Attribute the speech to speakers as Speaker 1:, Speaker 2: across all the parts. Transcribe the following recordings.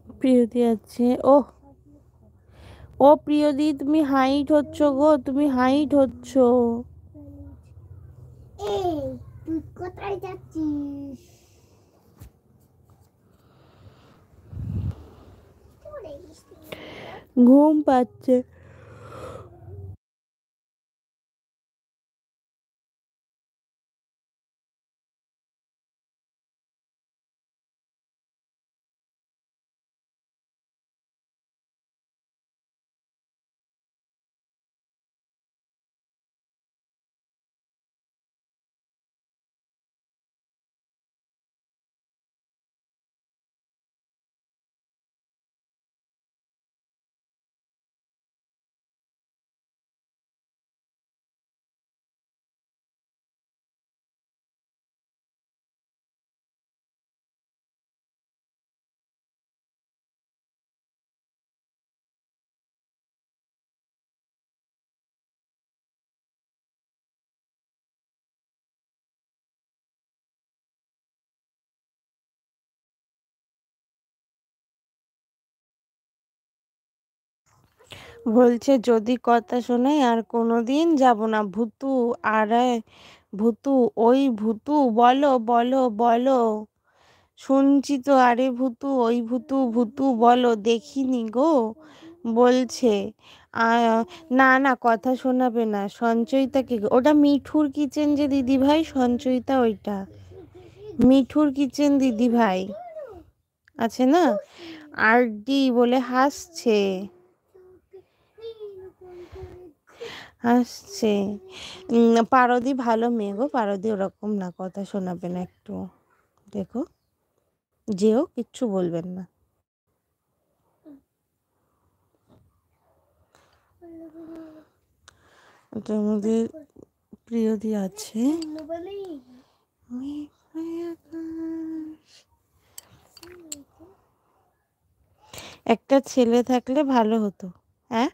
Speaker 1: প্রিয়দি আছে। ও ও প্রিয়দি, তুমি হাইট হচ্ছ গো, তুমি হাইট হচ্ছ।
Speaker 2: এই তুই কোথায় যাচ্ছিস?
Speaker 1: ঘুম পাচ্ছে। বলছে যদি কথা শোনাই আর কোনোদিন যাব না। ভূতু, আরে ভূতু, ওই ভূতু, বলো বলো বলো। শুনছি তো, আরে ভূতু, ওই ভূতু, ভূতু বলো, দেখিনি গো। বলছে না না, কথা শোনাবে না। সঞ্চয়িতা কি গো? ওটা মিঠুর কিচেন যে দিদি ভাই, সঞ্চয়িতা ওইটা মিঠুর কিচেন দিদি ভাই আছে না, আর ডি বলে হাসছে, হাসছে। পারদি ভালো মেয়ে গো, পারদি ওরকম না, কথা শোনাবে না একটু। দেখো, যেও, কিচ্ছু বলবেন না। ওটার মধ্যে প্রিয়দি আছে। একটা ছেলে থাকলে ভালো হতো। হ্যাঁ,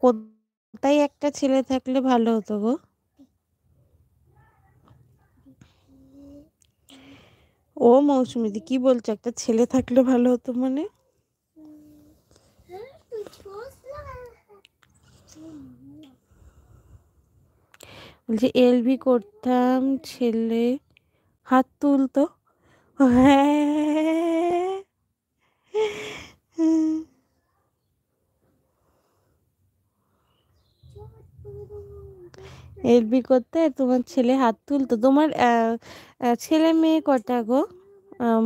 Speaker 1: কোথায় একটা ছেলে থাকলে ভালো হতো গো? ও মৌসুমীদি কি বলছো, একটা ছেলে থাকলে ভালো হতো মানে? বলছে এলবি করতাম, ছেলে হাত তুলতো। হ্যাঁ, এলবি করতে তোমার ছেলে হাত তুলতো। তোমার ছেলে মেয়ে কটা গো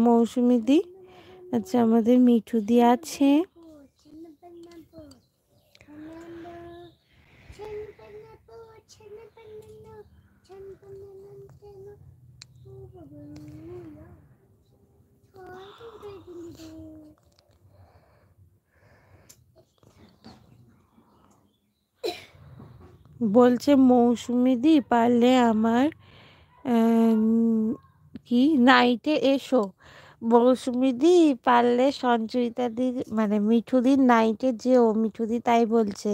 Speaker 1: মৌসুমী দি? আচ্ছা, আমাদের মিঠু দি আছে। বলছে মৌসুমী দি পারলে আমার কি নাইটে এসো। মৌসুমী দি পারলে সঞ্চয়িতা দি, মানে মিঠু দির নাইটে যেও। মিঠু দি তাই বলছে।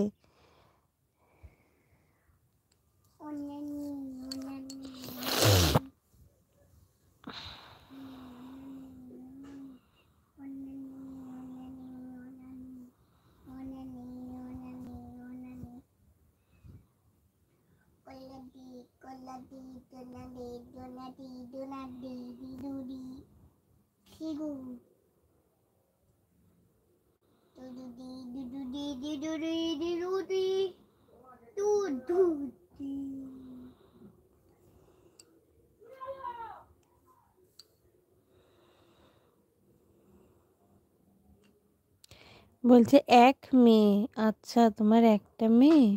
Speaker 1: বলছে এক মেয়ে। আচ্ছা, তোমার একটা মেয়ে।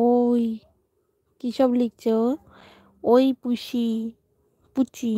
Speaker 1: ওই কি সব লিখছে ও? ওই পুষি, পুচি।